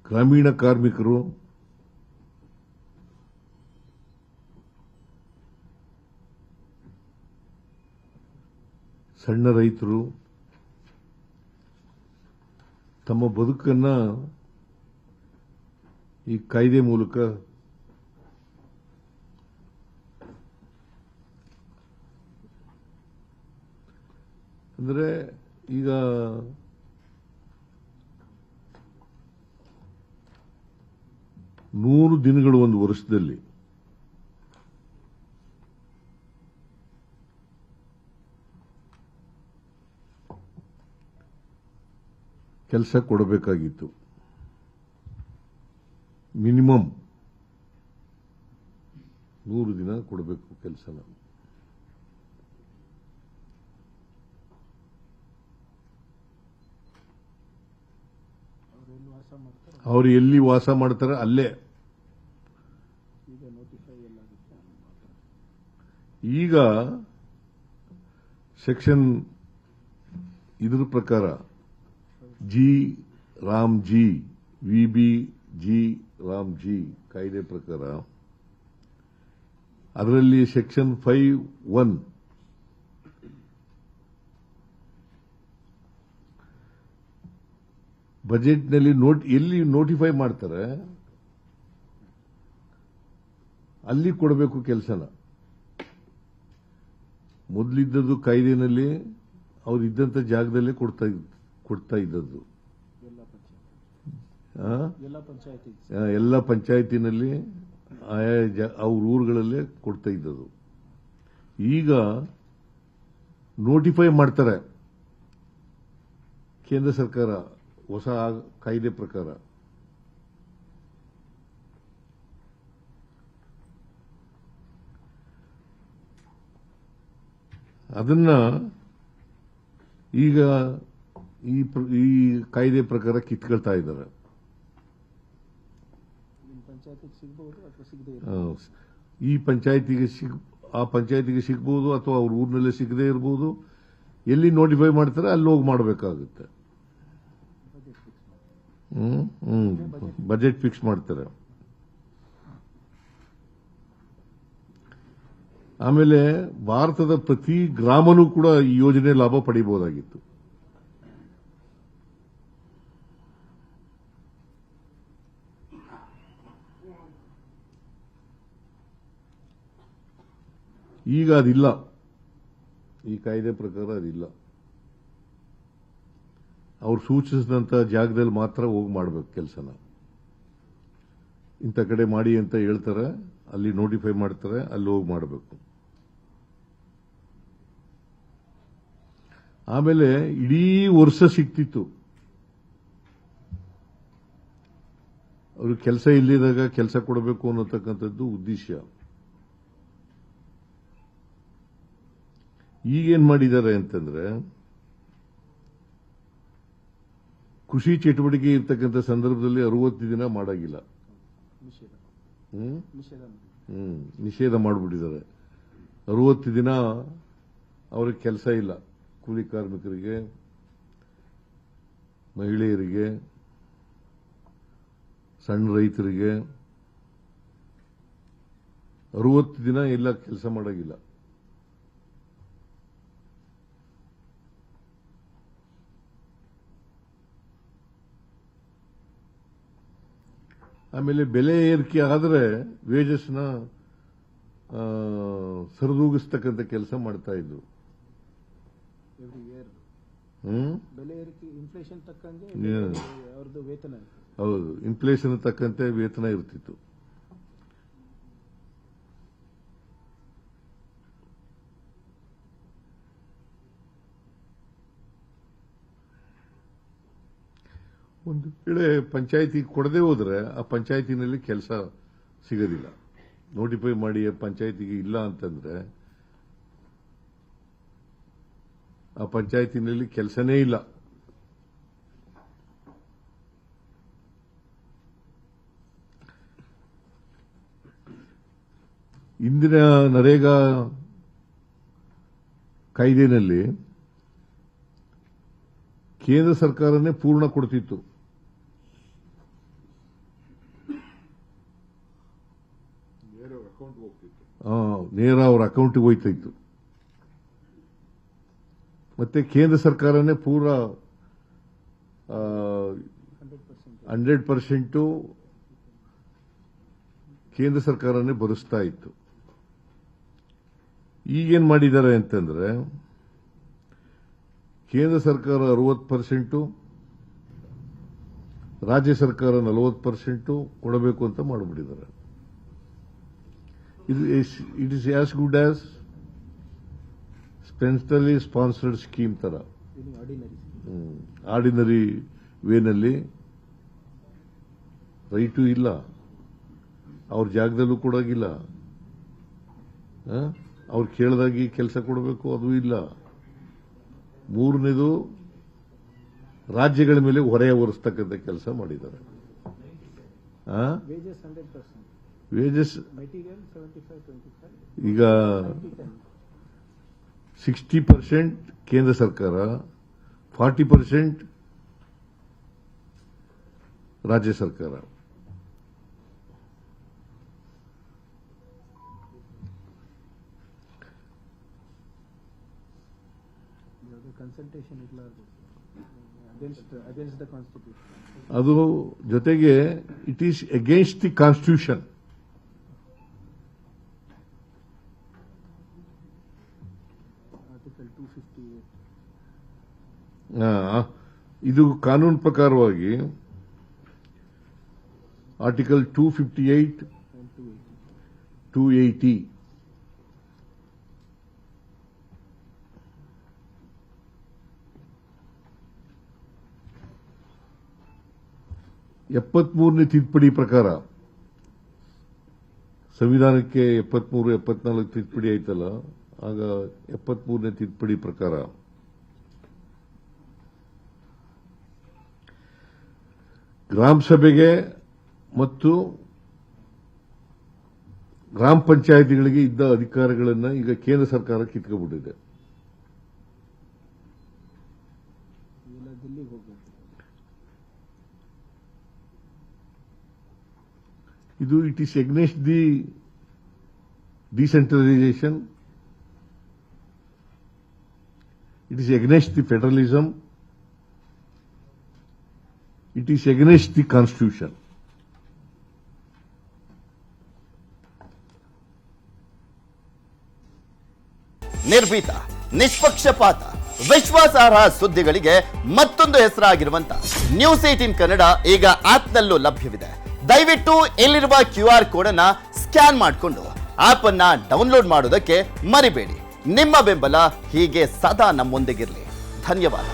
ಗ್ರಾಮೀಣ ಕಾರ್ಮಿಕರು, ಸಣ್ಣ ರೈತರು ತಮ್ಮ ಬದುಕನ್ನ ಈ ಕಾಯ್ದೆ ಮೂಲಕ ಅಂದರೆ ಈಗ 100 ದಿನಗಳು ಒಂದು ವರ್ಷದಲ್ಲಿ ಕೆಲಸ ಕೊಡಬೇಕಾಗಿತ್ತು. ಮಿನಿಮಮ್ 100 ದಿನ ಕೊಡಬೇಕು ಕೆಲಸನ. ಅವರು ಎಲ್ಲಿ ವಾಸ ಮಾಡ್ತಾರೆ ಅಲ್ಲೇ. ಈಗ ಸೆಕ್ಷನ್ ಇದರ ಪ್ರಕಾರ G Ram G VB G Ram G ಕಾಯ್ದೆ ಪ್ರಕಾರ ಅದರಲ್ಲಿ ಸೆಕ್ಷನ್ 5(1) ಬಜೆಟ್ನಲ್ಲಿ ಎಲ್ಲಿ ನೋಟಿಫೈ ಮಾಡ್ತಾರೆ ಅಲ್ಲಿ ಕೊಡಬೇಕು ಕೆಲಸನ. ಮೊದಲಿದ್ದದ್ದು ಕಾಯ್ದೆನಲ್ಲಿ ಅವ್ರು ಇದ್ದಂತ ಜಾಗದಲ್ಲೇ ಕೊಡ್ತಾ ಇದ್ದದ್ದು. ಎಲ್ಲ ಪಂಚಾಯತಿನಲ್ಲಿ ಅವ್ರ ಊರುಗಳಲ್ಲೇ ಕೊಡ್ತಾ ಇದ್ದದ್ದು. ಈಗ ನೋಟಿಫೈ ಮಾಡ್ತಾರೆ ಕೇಂದ್ರ ಸರ್ಕಾರ ಹೊಸ ಕಾಯ್ದೆ ಪ್ರಕಾರ. ಅದನ್ನ ಈಗ ಈ ಕಾಯ್ದೆ ಪ್ರಕಾರ ಕಿತ್ಕೊಳ್ತಾ ಇದ್ದಾರೆ. ಈ ಪಂಚಾಯತಿಗೆ ಆ ಪಂಚಾಯತಿಗೆ ಸಿಗಬಹುದು ಅಥವಾ ಅವ್ರ ಊರಿನಲ್ಲೇ ಸಿಗದೇ ಇರಬಹುದು. ಎಲ್ಲಿ ನೋಟಿಫೈ ಮಾಡ್ತಾರೆ ಅಲ್ಲಿ ಹೋಗಿ ಮಾಡಬೇಕಾಗುತ್ತೆ. ಬಜೆಟ್ ಫಿಕ್ಸ್ ಮಾಡ್ತಾರೆ. ಆಮೇಲೆ ಭಾರತದ ಪ್ರತಿ ಗ್ರಾಮನೂ ಕೂಡ ಈ ಯೋಜನೆ ಲಾಭ ಪಡೆಯಬಹುದಾಗಿತ್ತು. ಈಗ ಅದಿಲ್ಲ. ಈ ಕಾಯ್ದೆ ಪ್ರಕಾರ ಅದಿಲ್ಲ. ಅವ್ರು ಸೂಚಿಸಿದಂತ ಜಾಗದಲ್ಲಿ ಮಾತ್ರ ಹೋಗಿ ಮಾಡಬೇಕು ಕೆಲಸನ. ಇಂಥ ಕಡೆ ಮಾಡಿ ಅಂತ ಹೇಳ್ತಾರೆ, ಅಲ್ಲಿ ನೋಟಿಫೈ ಮಾಡ್ತಾರೆ, ಅಲ್ಲಿ ಹೋಗಿ ಮಾಡಬೇಕು. ಆಮೇಲೆ ಇಡೀ ವರ್ಷ ಸಿಕ್ತಿತ್ತು. ಅವರು ಕೆಲಸ ಇಲ್ಲಿದಾಗ ಕೆಲಸ ಕೊಡಬೇಕು ಅನ್ನತಕ್ಕಂಥದ್ದು ಉದ್ದೇಶ. ಈಗೇನ್ ಮಾಡಿದ್ದಾರೆ ಅಂತಂದ್ರೆ, ಕೃಷಿ ಚಟುವಟಿಕೆ ಇರ್ತಕ್ಕಂಥ ಸಂದರ್ಭದಲ್ಲಿ 60 ದಿನ ಮಾಡಾಗಿಲ್ಲ. ನಿಷೇಧ ಮಾಡಿಬಿಟ್ಟಿದ್ದಾರೆ. 60 ದಿನ ಅವ್ರಿಗೆ ಕೆಲಸ ಇಲ್ಲ. ಕೂಲಿ ಕಾರ್ಮಿಕರಿಗೆ, ಮಹಿಳೆಯರಿಗೆ, ಸಣ್ಣ ರೈತರಿಗೆ 60 ದಿನ ಎಲ್ಲ ಕೆಲಸ ಮಾಡಾಗಿಲ್ಲ. ಆಮೇಲೆ ಬೆಲೆ ಏರಿಕೆ ಆದರೆ ವೇಜಸ್ನ ಸರಿದೂಗಿಸ್ತಕ್ಕಂಥ ಕೆಲಸ ಮಾಡ್ತಾ ಇದ್ರು. ಬೆಲೆ ಏರಿಕೆ ಇನ್ಫ್ಲೇಷನ್ ತಕ್ಕಂಗೆ ಅವ್ರದ್ದು ವೇತನ. ಹೌದು, ಇನ್ಫ್ಲೇಷನ್ ತಕ್ಕಂತೆ ವೇತನ ಇರ್ತಿತ್ತು. ಒಂದು ವೇಳೆ ಪಂಚಾಯಿತಿ ಕೊಡದೆ ಹೋದ್ರೆ ಆ ಪಂಚಾಯಿತಿನಲ್ಲಿ ಕೆಲಸ ಸಿಗೋದಿಲ್ಲ. ನೋಟಿಫೈ ಮಾಡಿ ಪಂಚಾಯಿತಿಗೆ ಇಲ್ಲ ಅಂತಂದ್ರೆ ಆ ಪಂಚಾಯಿತಿನಲ್ಲಿ ಕೆಲಸನೇ ಇಲ್ಲ. ಇಂದಿನ ನರೇಗಾ ಕಾಯ್ದೆನಲ್ಲಿ ಕೇಂದ್ರ ಸರ್ಕಾರನೇ ಪೂರ್ಣ ಕೊಡ್ತಿತ್ತು. ನೇರ ಅವ್ರ ಅಕೌಂಟ್ಗೆ ಹೋಯ್ತಾ ಇತ್ತು. ಮತ್ತೆ ಕೇಂದ್ರ ಸರ್ಕಾರನೇ ಪೂರಾ 100% ಕೇಂದ್ರ ಸರ್ಕಾರನೇ ಭರಿಸ್ತಾ ಇತ್ತು. ಈಗೇನ್ ಮಾಡಿದ್ದಾರೆ ಅಂತಂದ್ರೆ ಕೇಂದ್ರ ಸರ್ಕಾರ 60%, ರಾಜ್ಯ ಸರ್ಕಾರ 40% ಕೊಡಬೇಕು ಅಂತ ಮಾಡಿಬಿಟ್ಟಿದ್ದಾರೆ. It is as good as centrally sponsored scheme ತರ. ಆರ್ಡಿನರಿ ವೇನಲ್ಲಿ ರೈಟು ಇಲ್ಲ, ಅವ್ರ ಜಾಗದಲ್ಲೂ ಕೊಡೋಗಿಲ್ಲ, ಅವ್ರು ಕೇಳಿದಾಗಿ ಕೆಲಸ ಕೊಡಬೇಕು ಅದು ಇಲ್ಲ. ಮೂರನೇದು ರಾಜ್ಯಗಳ ಮೇಲೆ ಹೊರೆ ಹೊರಿಸ್ತಕ್ಕಂಥ ಕೆಲಸ ಮಾಡಿದ್ದಾರೆ. ವೇಜಸ್ ಈಗ 60% ಕೇಂದ್ರ ಸರ್ಕಾರ, 40% ರಾಜ್ಯ ಸರ್ಕಾರ. ಕನ್ಸಲ್ಟೇಷನ್ ಇರಲಾರದು ಅಗೇನ್ಸ್ಟ್ ದ ಕಾನ್ಸ್ಟಿಟ್ಯೂಷನ್. ಅದು ಜೊತೆಗೆ it is against the constitution. Article 258 ಇದು ಕಾನೂನು ಪ್ರಕಾರವಾಗಿ ಆರ್ಟಿಕಲ್ 258 280 73ನೇ ತಿದ್ದುಪಡಿ ಪ್ರಕಾರ, ಸಂವಿಧಾನಕ್ಕೆ 73, 74 ತಿದ್ದುಪಡಿ ಆಯ್ತಲ್ಲ, ಆಗ 73ನೇ ತಿದ್ದುಪಡಿ ಪ್ರಕಾರ ಗ್ರಾಮ ಸಭೆಗೆ ಮತ್ತು ಗ್ರಾಮ ಪಂಚಾಯಿತಿಗಳಿಗೆ ಇದ್ದ ಅಧಿಕಾರಗಳನ್ನು ಈಗ ಕೇಂದ್ರ ಸರ್ಕಾರ ಕಿತ್ಕೊಂಡ್ಬಿಟ್ಟಿದೆ. ದಿಲ್ಲಿಗೆ ಹೋಗ್ಬೇಕು. ಇದು it is against the decentralisation, it is against the federalism, it is against the constitution. ನಿರ್ಭೀತ, ನಿಷ್ಪಕ್ಷಪಾತ, ವಿಶ್ವಾಸಾರ್ಹ ಸುದ್ದಿಗಳಿಗೆ ಮತ್ತೊಂದು ಹೆಸರಾಗಿರುವಂತ ನ್ಯೂಸ್ 18 ಕನ್ನಡ ಈಗ ಆಪ್ನಲ್ಲೂ ಲಭ್ಯವಿದೆ. ದಯವಿಟ್ಟು ಇಲ್ಲಿರುವ QR ಕೋಡ್ ಅನ್ನ ಸ್ಕ್ಯಾನ್ ಮಾಡಿಕೊಂಡು ಆಪ್ ಅನ್ನ ಡೌನ್ಲೋಡ್ ಮಾಡೋದಕ್ಕೆ ಮರಿಬೇಡಿ. ನಿಮ್ಮ ಬೆಂಬಲ ಹೀಗೆ ಸದಾ ನಮ್ಮೊಂದಿಗಿರಲಿ. ಧನ್ಯವಾದ.